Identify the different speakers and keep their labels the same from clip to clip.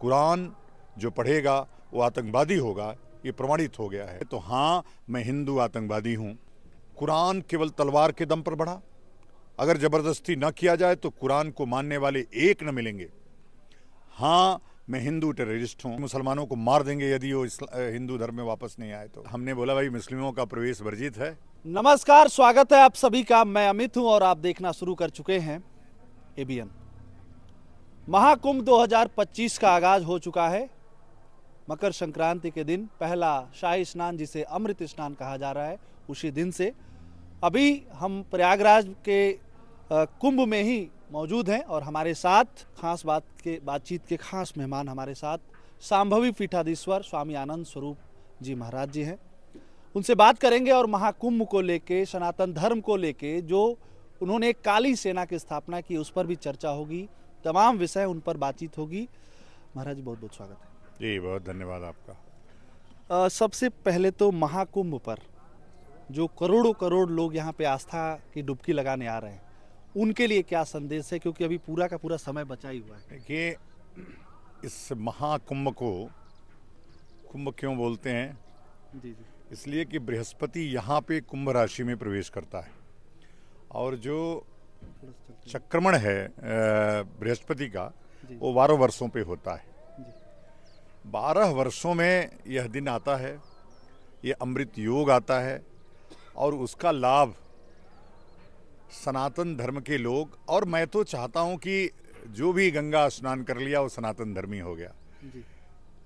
Speaker 1: कुरान जो पढ़ेगा वो आतंकवादी होगा, ये प्रमाणित हो गया है। तो हाँ, मैं हिंदू आतंकवादी हूँ। कुरान केवल तलवार के दम पर बढ़ा, अगर ज़बरदस्ती न किया जाए तो कुरान को मानने वाले एक न मिलेंगे। हाँ, मैं हिंदू टेररिस्ट हूँ, मुसलमानों को मार देंगे यदि वो हिंदू धर्म में वापस नहीं आए तो। हमने बोला भाई मुस्लिमों का प्रवेश वर्जित है।
Speaker 2: नमस्कार, स्वागत है आप सभी का। मैं अमित हूं और आप देखना शुरू कर चुके हैं एबीएन। महाकुंभ 2025 का आगाज हो चुका है। मकर संक्रांति के दिन पहला शाही स्नान, जिसे अमृत स्नान कहा जा रहा है, उसी दिन से अभी हम प्रयागराज के कुंभ में ही मौजूद हैं और हमारे साथ बातचीत के खास मेहमान हमारे साथ सांभवी पीठाधीश्वर स्वामी आनंद स्वरूप जी महाराज जी हैं। उनसे बात करेंगे और महाकुंभ को लेके, सनातन धर्म को लेके जो उन्होंने एक काली सेना की स्थापना की, उस पर भी चर्चा होगी। तमाम विषय उन पर बातचीत होगी। महाराज जी, बहुत बहुत स्वागत है।
Speaker 1: जी, बहुत धन्यवाद आपका।
Speaker 2: सबसे पहले तो महाकुंभ पर जो करोड़ों करोड़ लोग यहाँ पे आस्था की डुबकी लगाने आ रहे हैं, उनके लिए क्या संदेश है, क्योंकि अभी पूरा का पूरा समय बचा ही हुआ है।
Speaker 1: देखिए, इस महाकुंभ को कुंभ क्यों बोलते हैं?
Speaker 2: जी,
Speaker 1: इसलिए कि बृहस्पति यहाँ पे कुंभ राशि में प्रवेश करता है और जो चक्रमण है बृहस्पति का, वो 12 वर्षों पे होता है। 12 वर्षों में यह दिन आता है, ये अमृत योग आता है और उसका लाभ सनातन धर्म के लोग, और मैं तो चाहता हूं कि जो भी गंगा स्नान कर लिया वो सनातन धर्मी हो गया।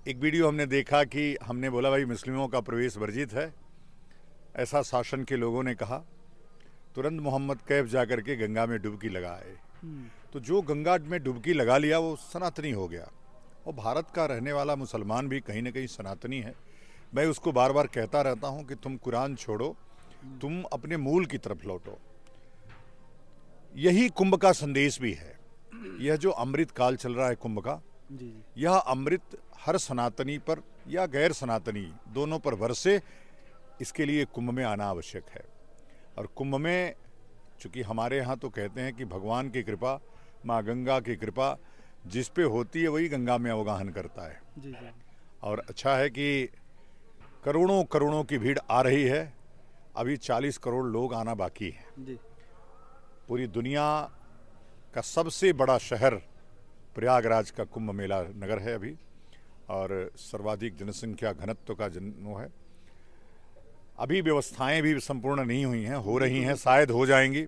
Speaker 1: एक वीडियो हमने देखा कि हमने बोला भाई मुस्लिमों का प्रवेश वर्जित है, ऐसा शासन के लोगों ने कहा। तुरंत मोहम्मद कैफ जाकर के गंगा में डुबकी लगाए। तो जो गंगा में डुबकी लगा लिया वो सनातनी हो गया। और भारत का रहने वाला मुसलमान भी कहीं ना कहीं सनातनी है। मैं उसको बार बार कहता रहता हूं कि तुम कुरान छोड़ो, तुम अपने मूल की तरफ लौटो। यही कुंभ का संदेश भी है। यह जो अमृत काल चल रहा है कुंभ का, यह अमृत हर सनातनी पर या गैर सनातनी दोनों पर बरसे, इसके लिए कुंभ में आना आवश्यक है। और कुंभ में चूंकि हमारे यहाँ तो कहते हैं कि भगवान की कृपा, माँ गंगा की कृपा जिस पे होती है वही गंगा में अवगाहन करता है। और अच्छा है कि करोड़ों करोड़ों की भीड़ आ रही है। अभी 40 करोड़ लोग आना बाकी है। पूरी दुनिया का सबसे बड़ा शहर प्रयागराज का कुंभ मेला नगर है अभी, और सर्वाधिक जनसंख्या घनत्व का वो है। अभी व्यवस्थाएं भी संपूर्ण नहीं हुई हैं, हो रही हैं, शायद हो जाएंगी,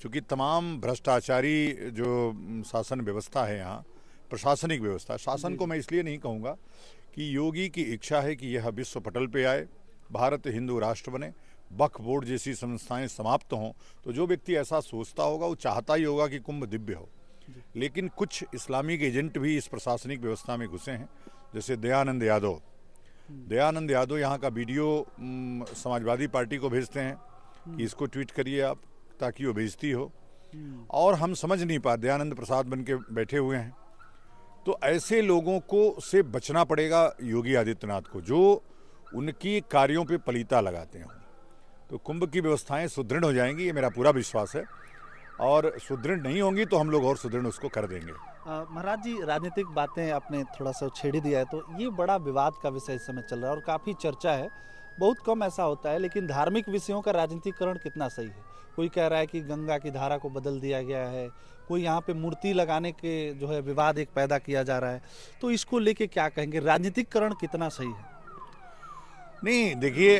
Speaker 1: क्योंकि तमाम भ्रष्टाचारी जो शासन व्यवस्था है यहाँ, प्रशासनिक व्यवस्था, शासन को मैं इसलिए नहीं कहूँगा कि योगी की इच्छा है कि यह विश्व पटल पे आए, भारत हिंदू राष्ट्र बने, वक्फ बोर्ड जैसी संस्थाएं समाप्त हों। तो जो व्यक्ति ऐसा सोचता होगा वो चाहता ही होगा कि कुंभ दिव्य हो। लेकिन कुछ इस्लामिक एजेंट भी इस प्रशासनिक व्यवस्था में घुसे हैं, जैसे दयानंद यादव यहाँ का वीडियो समाजवादी पार्टी को भेजते हैं कि इसको ट्वीट करिए आप, ताकि वो बेइज्जती हो। और हम समझ नहीं पाते, दयानंद प्रसाद बन के बैठे हुए हैं। तो ऐसे लोगों को से बचना पड़ेगा योगी आदित्यनाथ को, जो उनकी कार्यों पे पलीता लगाते हैं। तो कुंभ की व्यवस्थाएं सुदृढ़ हो जाएंगी, ये मेरा पूरा विश्वास है। और सुदृढ़ नहीं होंगी तो हम लोग और सुदृढ़ उसको कर देंगे।
Speaker 2: महाराज जी, राजनीतिक बातें आपने थोड़ा सा छेड़ दिया है, तो ये बड़ा विवाद का विषय इस समय चल रहा है और काफ़ी चर्चा है। बहुत कम ऐसा होता है, लेकिन धार्मिक विषयों का राजनीतिकरण कितना सही है? कोई कह रहा है कि गंगा की धारा को बदल दिया गया है, कोई यहाँ पे मूर्ति लगाने के जो है विवाद एक पैदा किया जा रहा है। तो इसको लेके क्या कहेंगे, राजनीतिकरण कितना सही है?
Speaker 1: नहीं, देखिए,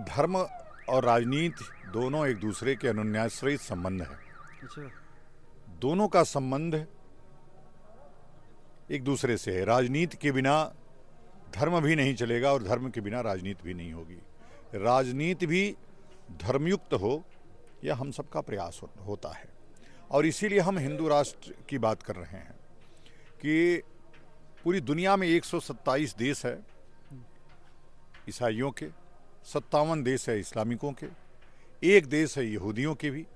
Speaker 1: धर्म और राजनीति दोनों एक दूसरे के अनुन्याश्रयित संबंध है। दोनों का संबंध एक दूसरे से है। राजनीति के बिना धर्म भी नहीं चलेगा और धर्म के बिना राजनीति भी नहीं होगी। राजनीति भी धर्मयुक्त हो, यह हम सबका प्रयास होता है। और इसीलिए हम हिंदू राष्ट्र की बात कर रहे हैं कि पूरी दुनिया में 127 देश है ईसाइयों के, 57 देश है इस्लामिकों के, 1 देश है यहूदियों के भी।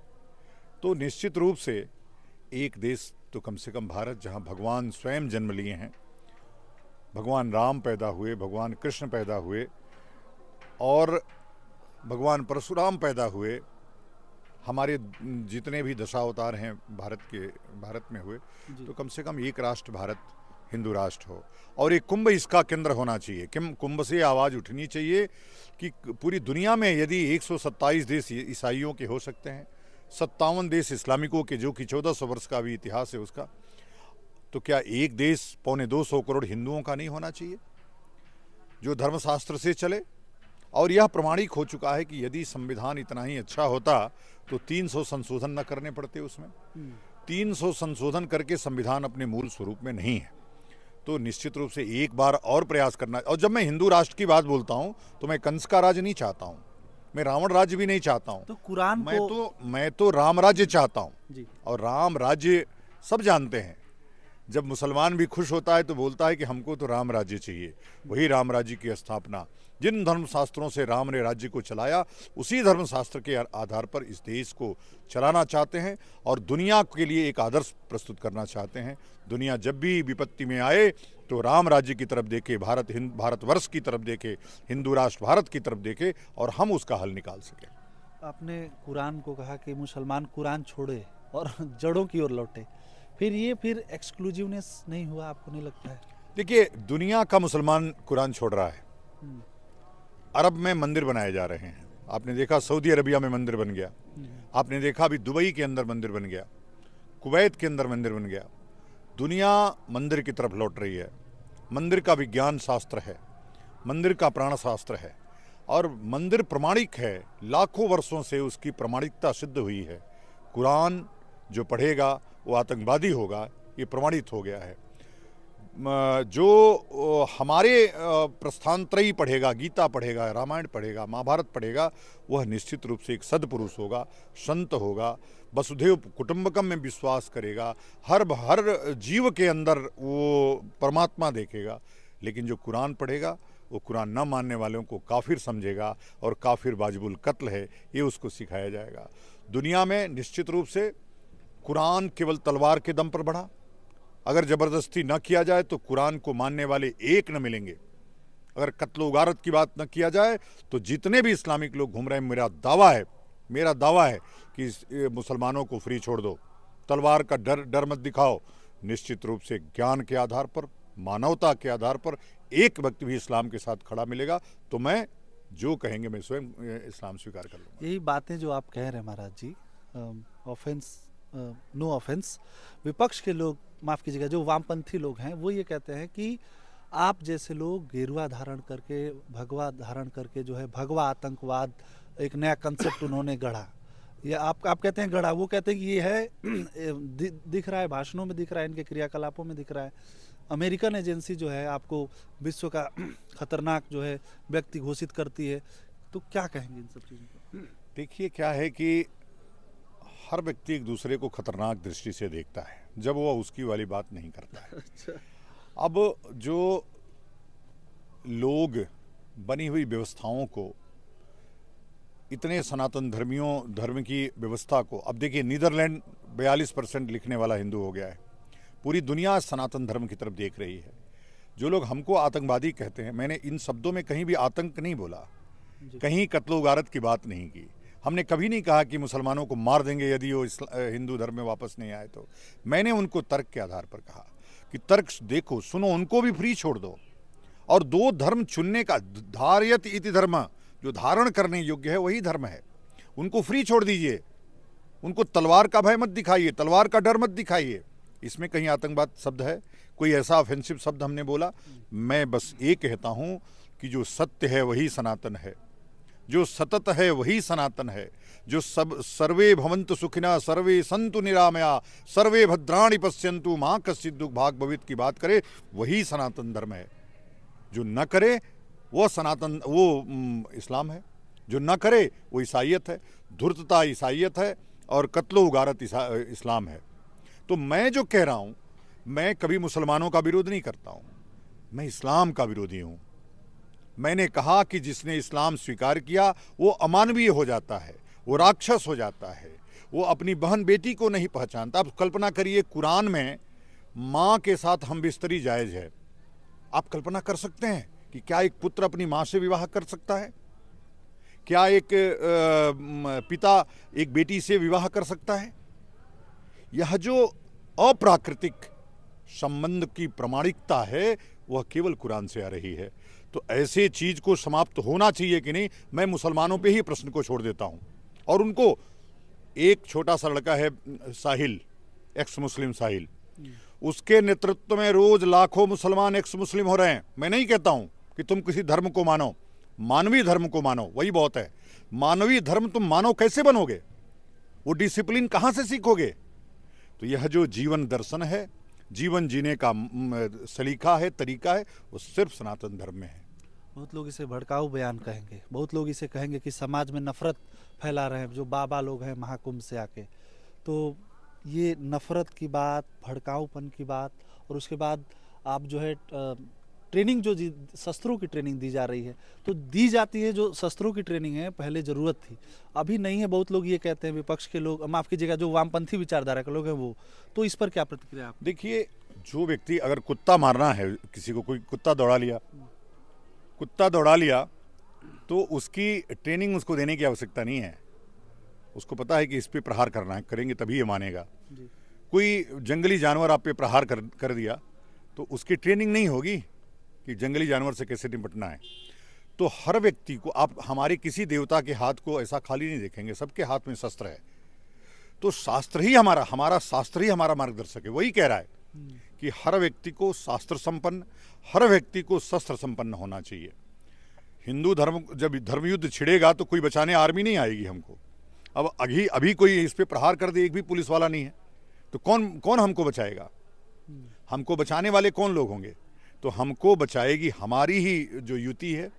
Speaker 1: तो निश्चित रूप से एक देश तो कम से कम भारत, जहाँ भगवान स्वयं जन्म लिए हैं, भगवान राम पैदा हुए, भगवान कृष्ण पैदा हुए और भगवान परशुराम पैदा हुए, हमारे जितने भी दशावतार हैं भारत में हुए, तो कम से कम एक राष्ट्र भारत हिंदू राष्ट्र हो, और एक कुंभ इसका केंद्र होना चाहिए। कुंभ से आवाज़ उठनी चाहिए कि पूरी दुनिया में यदि 127 देश ईसाइयों के हो सकते हैं, 57 देश इस्लामिकों के, जो कि 1400 वर्ष का भी इतिहास है उसका, तो क्या एक देश 225 करोड़ हिंदुओं का नहीं होना चाहिए जो धर्मशास्त्र से चले? और यह प्रमाणिक हो चुका है कि यदि संविधान इतना ही अच्छा होता तो 300 संशोधन न करने पड़ते उसमें। 300 संशोधन करके संविधान अपने मूल स्वरूप में नहीं है। तो निश्चित रूप से एक बार और प्रयास करना। और जब मैं हिंदू राष्ट्र की बात बोलता हूं तो मैं कंस का राज्य नहीं चाहता हूं, मैं रावण राज्य भी नहीं चाहता हूं।
Speaker 2: तो कुरान
Speaker 1: मैं तो राम राज्य चाहता हूं
Speaker 2: जी।
Speaker 1: और राम राज्य सब जानते हैं। जब मुसलमान भी खुश होता है तो बोलता है कि हमको तो राम राज्य चाहिए। वही राम राज्य की स्थापना, जिन धर्मशास्त्रों से राम ने राज्य को चलाया, उसी धर्मशास्त्र के आधार पर इस देश को चलाना चाहते हैं और दुनिया के लिए एक आदर्श प्रस्तुत करना चाहते हैं। दुनिया जब भी विपत्ति में आए तो राम राज्य की तरफ देखे, भारतवर्ष की तरफ देखे, हिंदू राष्ट्र भारत की तरफ देखे और हम उसका हल निकाल सकें।
Speaker 2: आपने कुरान को कहा कि मुसलमान कुरान छोड़े और जड़ों की ओर लौटे, फिर एक्सक्लूसिवनेस नहीं हुआ, आपको नहीं लगता है?
Speaker 1: देखिए, दुनिया का मुसलमान कुरान छोड़ रहा है। अरब में मंदिर बनाए जा रहे हैं, आपने देखा सऊदी अरबिया में मंदिर बन गया, आपने देखा अभी दुबई के अंदर मंदिर बन गया, कुवैत के अंदर मंदिर बन गया। दुनिया मंदिर की तरफ लौट रही है। मंदिर का विज्ञान शास्त्र है, मंदिर का प्राण शास्त्र है और मंदिर प्रमाणिक है। लाखों वर्षों से उसकी प्रमाणिकता सिद्ध हुई है। कुरान जो पढ़ेगा वो आतंकवादी होगा, ये प्रमाणित हो गया है। जो हमारे प्रस्थानत्रयी पढ़ेगा, गीता पढ़ेगा, रामायण पढ़ेगा, महाभारत पढ़ेगा, वह निश्चित रूप से एक सदपुरुष होगा, संत होगा, वसुधैव कुटुंबकम में विश्वास करेगा, हर जीव के अंदर वो परमात्मा देखेगा। लेकिन जो कुरान पढ़ेगा वो कुरान न मानने वालों को काफिर समझेगा और काफिर वाजिबुल कत्ल है, ये उसको सिखाया जाएगा। दुनिया में निश्चित रूप से कुरान केवल तलवार के दम पर बढ़ा। अगर ज़बरदस्ती न किया जाए तो कुरान को मानने वाले एक न मिलेंगे। अगर कत्ल गारत की बात न किया जाए तो जितने भी इस्लामिक लोग घूम रहे हैं, मेरा दावा है कि मुसलमानों को फ्री छोड़ दो, तलवार का डर मत दिखाओ। निश्चित रूप से ज्ञान के आधार पर, मानवता के आधार पर एक व्यक्ति भी इस्लाम के साथ खड़ा मिलेगा तो मैं जो कहेंगे मैं स्वयं इस्लाम स्वीकार कर लूँगा।
Speaker 2: यही बातें जो आप कह रहे हैं महाराज जी, नो ऑफेंस, विपक्ष के लोग, माफ़ कीजिएगा, जो वामपंथी लोग हैं वो ये कहते हैं कि आप जैसे लोग गेरुआ धारण करके, भगवा धारण करके जो है भगवा आतंकवाद एक नया कंसेप्ट उन्होंने गढ़ा, या आप कहते हैं गढ़ा, वो कहते हैं कि ये है दिख रहा है, भाषणों में दिख रहा है, इनके क्रियाकलापों में दिख रहा है। अमेरिकन एजेंसी जो है आपको विश्व का खतरनाक जो है व्यक्ति घोषित करती है, तो क्या कहेंगे इन सब चीज़ों को?
Speaker 1: देखिए, क्या है कि हर व्यक्ति एक दूसरे को खतरनाक दृष्टि से देखता है जब वो उसकी वाली बात नहीं करता है।
Speaker 2: अच्छा।
Speaker 1: अब जो लोग बनी हुई व्यवस्थाओं को, इतने सनातन धर्म की व्यवस्था को, अब देखिए नीदरलैंड 42% लिखने वाला हिंदू हो गया है। पूरी दुनिया सनातन धर्म की तरफ देख रही है। जो लोग हमको आतंकवादी कहते हैं, मैंने इन शब्दों में कहीं भी आतंक नहीं बोला, कहीं कत्लो गारत की बात नहीं की। हमने कभी नहीं कहा कि मुसलमानों को मार देंगे यदि वो हिंदू धर्म में वापस नहीं आए तो। मैंने उनको तर्क के आधार पर कहा कि तर्क देखो, सुनो, उनको भी फ्री छोड़ दो और दो धर्म चुनने का, धारयत इति धर्म, जो धारण करने योग्य है वही धर्म है, उनको फ्री छोड़ दीजिए। उनको तलवार का भय मत दिखाइए, तलवार का डर मत दिखाइए। इसमें कहीं आतंकवाद शब्द है, कोई ऐसा ऑफेंसिव शब्द हमने बोला? मैं बस ये कहता हूं कि जो सत्य है वही सनातन है, जो सतत है वही सनातन है, जो सब सर्वे भवन्तु सुखिनः सर्वे सन्तु निरामया सर्वे भद्राणि पश्यन्तु मां कश्चित् दुःख भाग भवित की बात करे वही सनातन धर्म है। जो न करे वो सनातन, वो इस्लाम है। जो न करे वो ईसाइयत है, धूर्तता ईसाइयत है और कत्लो गारत इस्लाम है। तो मैं जो कह रहा हूं, मैं कभी मुसलमानों का विरोध नहीं करता हूं, मैं इस्लाम का विरोधी हूं। मैंने कहा कि जिसने इस्लाम स्वीकार किया वो अमानवीय हो जाता है, वो राक्षस हो जाता है, वो अपनी बहन बेटी को नहीं पहचानता। आप कल्पना करिए, कुरान में माँ के साथ हम बिस्तरी जायज़ है। आप कल्पना कर सकते हैं कि क्या एक पुत्र अपनी माँ से विवाह कर सकता है? क्या एक पिता एक बेटी से विवाह कर सकता है? यह जो अप्राकृतिक संबंध की प्रामाणिकता है वह केवल कुरान से आ रही है। तो ऐसे चीज को समाप्त होना चाहिए कि नहीं, मैं मुसलमानों पे ही प्रश्न को छोड़ देता हूं। और उनको, एक छोटा सा लड़का है साहिल, एक्स मुस्लिम साहिल, उसके नेतृत्व में रोज लाखों मुसलमान एक्स मुस्लिम हो रहे हैं। मैं नहीं कहता हूं कि तुम किसी धर्म को मानो, मानवीय धर्म को मानो, वही बहुत है। मानवीय धर्म तुम मानो कैसे बनोगे, वो डिसिप्लिन कहां से सीखोगे? तो यह जो जीवन दर्शन है, जीवन जीने का सलीका है, तरीका है, वो सिर्फ सनातन धर्म में है।
Speaker 2: बहुत लोग इसे भड़काऊ बयान कहेंगे, बहुत लोग इसे कहेंगे कि समाज में नफरत फैला रहे हैं जो बाबा लोग हैं महाकुंभ से आके। तो ये नफरत की बात, भड़काऊपन की बात, और उसके बाद आप जो है ट्रेनिंग, जो शस्त्रों की ट्रेनिंग दी जा रही है, तो दी जाती है जो शस्त्रों की ट्रेनिंग है, पहले ज़रूरत थी, अभी नहीं है। बहुत लोग ये कहते हैं, विपक्ष के लोग, माफ़ कीजिएगा, जो वामपंथी विचारधारा के लोग हैं वो। तो इस पर क्या प्रतिक्रिया आप?
Speaker 1: देखिए, जो व्यक्ति अगर कुत्ता मारना है, किसी को कोई कुत्ता दौड़ा लिया तो उसकी ट्रेनिंग उसको देने की आवश्यकता नहीं है। उसको पता है कि इस पे प्रहार करना है, करेंगे तभी ये मानेगा। कोई जंगली जानवर आप पे प्रहार कर दिया तो उसकी ट्रेनिंग नहीं होगी कि जंगली जानवर से कैसे निपटना है। तो हर व्यक्ति को, आप हमारे किसी देवता के हाथ को ऐसा खाली नहीं देखेंगे, सबके हाथ में शस्त्र है। तो शास्त्र ही हमारा शास्त्र ही हमारा मार्गदर्शक है। वही कह रहा है कि हर व्यक्ति को शास्त्र संपन्न, हर व्यक्ति को शस्त्र संपन्न होना चाहिए। हिंदू धर्म, जब धर्म युद्ध छिड़ेगा तो कोई बचाने आर्मी नहीं आएगी हमको। अब अभी कोई इस पे प्रहार कर दे, एक भी पुलिस वाला नहीं है, तो कौन हमको बचाएगा? हमको बचाने वाले कौन लोग होंगे? तो हमको बचाएगी हमारी ही जो युति है,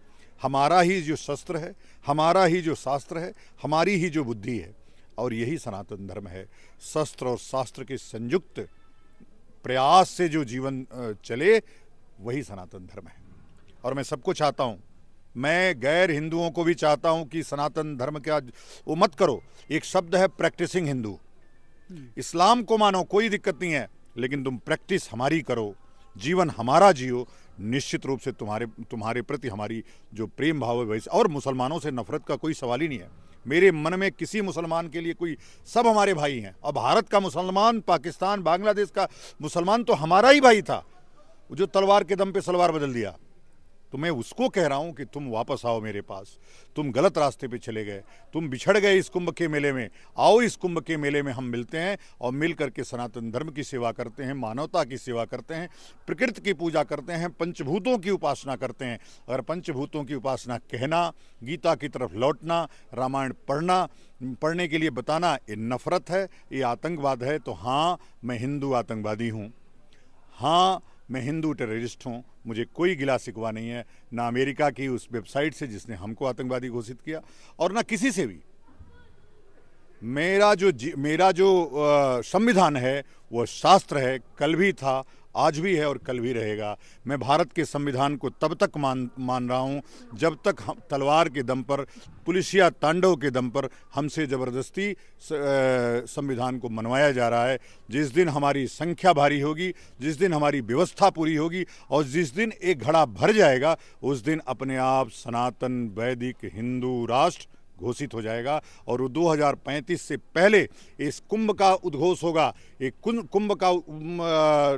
Speaker 1: हमारा ही जो शस्त्र है, हमारा ही जो शास्त्र है, हमारी ही जो बुद्धि है। और यही सनातन धर्म है। शस्त्र और शास्त्र के संयुक्त प्रयास से जो जीवन चले, वही सनातन धर्म है। और मैं सबको चाहता हूँ, मैं गैर हिंदुओं को भी चाहता हूँ कि सनातन धर्म क्या वो मत करो। एक शब्द है प्रैक्टिसिंग हिंदू। इस्लाम को मानो, कोई दिक्कत नहीं है, लेकिन तुम प्रैक्टिस हमारी करो, जीवन हमारा जियो। निश्चित रूप से तुम्हारे प्रति हमारी जो प्रेम भाव है वैसे। और मुसलमानों से नफरत का कोई सवाल ही नहीं है मेरे मन में, किसी मुसलमान के लिए कोई, सब हमारे भाई हैं। और भारत का मुसलमान, पाकिस्तान, बांग्लादेश का मुसलमान तो हमारा ही भाई था, जो तलवार के दम पे सलवार बदल दिया। तो मैं उसको कह रहा हूं कि तुम वापस आओ मेरे पास। तुम गलत रास्ते पे चले गए, तुम बिछड़ गए इस कुंभ के मेले में। आओ, इस कुंभ के मेले में हम मिलते हैं और मिल करके सनातन धर्म की सेवा करते हैं, मानवता की सेवा करते हैं, प्रकृति की पूजा करते हैं, पंचभूतों की उपासना करते हैं। अगर पंचभूतों की उपासना कहना, गीता की तरफ लौटना, रामायण पढ़ने के लिए बताना, ये नफरत है, ये आतंकवाद है। तो हाँ, मैं हिंदू आतंकवादी हूँ, हाँ मैं हिंदू टेररिस्ट हूँ। मुझे कोई गिला शिकवा नहीं है, ना अमेरिका की उस वेबसाइट से जिसने हमको आतंकवादी घोषित किया, और ना किसी से भी। मेरा जो संविधान है वो शास्त्र है, कल भी था, आज भी है और कल भी रहेगा। मैं भारत के संविधान को तब तक मान रहा हूँ जब तक हम तलवार के दम पर, पुलिसिया तांडव के दम पर हमसे ज़बरदस्ती संविधान को मनवाया जा रहा है। जिस दिन हमारी संख्या भारी होगी, जिस दिन हमारी व्यवस्था पूरी होगी और जिस दिन एक घड़ा भर जाएगा, उस दिन अपने आप सनातन वैदिक हिंदू राष्ट्र घोषित हो जाएगा। और 2035 से पहले इस कुंभ का उद्घोष होगा, एक कुंभ का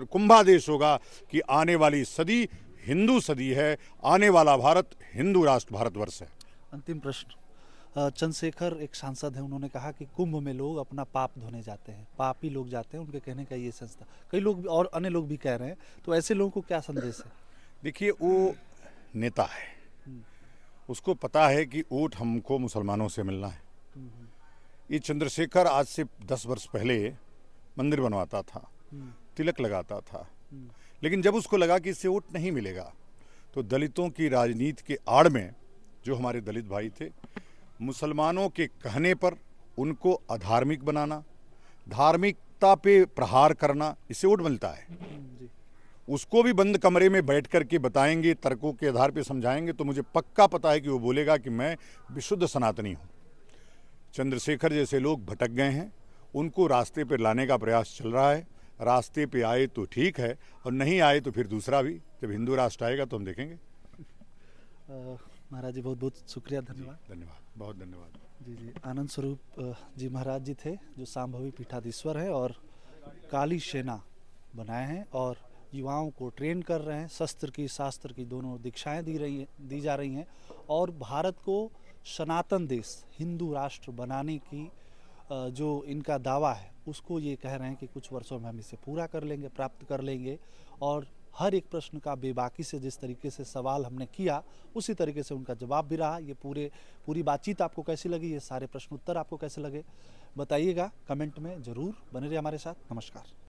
Speaker 1: कुंभादेश होगा कि आने वाली सदी हिंदू सदी है, आने वाला भारत हिंदू राष्ट्र भारतवर्ष है।
Speaker 2: अंतिम प्रश्न, चंद्रशेखर एक सांसद हैं, उन्होंने कहा कि कुंभ में लोग अपना पाप धोने जाते हैं, पापी लोग जाते हैं, उनके कहने का ये संस्था, कई लोग और अन्य लोग भी कह रहे हैं। तो ऐसे लोगों को क्या संदेश है?
Speaker 1: देखिए, वो नेता है, उसको पता है कि वोट हमको मुसलमानों से मिलना है। ये चंद्रशेखर आज से 10 वर्ष पहले मंदिर बनवाता था, तिलक लगाता था, लेकिन जब उसको लगा कि इससे वोट नहीं मिलेगा, तो दलितों की राजनीति के आड़ में जो हमारे दलित भाई थे, मुसलमानों के कहने पर उनको अधार्मिक बनाना, धार्मिकता पे प्रहार करना, इससे वोट मिलता है। उसको भी बंद कमरे में बैठ कर के बताएंगे, तर्कों के आधार पे समझाएंगे, तो मुझे पक्का पता है कि वो बोलेगा कि मैं विशुद्ध सनातनी हूँ। चंद्रशेखर जैसे लोग भटक गए हैं, उनको रास्ते पर लाने का प्रयास चल रहा है। रास्ते पे आए तो ठीक है, और नहीं आए तो फिर दूसरा भी, जब हिंदू राष्ट्र आएगा तो हम देखेंगे।
Speaker 2: महाराज जी बहुत बहुत शुक्रिया, धन्यवाद।
Speaker 1: धन्यवाद, बहुत धन्यवाद।
Speaker 2: जी, आनंद स्वरूप जी महाराज जी थे, जो सांभवी पीठाधीश्वर है और काली सेना बनाए हैं और युवाओं को ट्रेन कर रहे हैं। शस्त्र की शास्त्र की दोनों दीक्षाएं दी जा रही हैं और भारत को सनातन देश, हिंदू राष्ट्र बनाने की जो इनका दावा है उसको ये कह रहे हैं कि कुछ वर्षों में हम इसे पूरा कर लेंगे, प्राप्त कर लेंगे। और हर एक प्रश्न का बेबाकी से जिस तरीके से सवाल हमने किया उसी तरीके से उनका जवाब भी रहा। ये पूरी बातचीत आपको कैसी लगी, ये सारे प्रश्न उत्तर आपको कैसे लगे, बताइएगा कमेंट में ज़रूर। बने रहिए हमारे साथ। नमस्कार।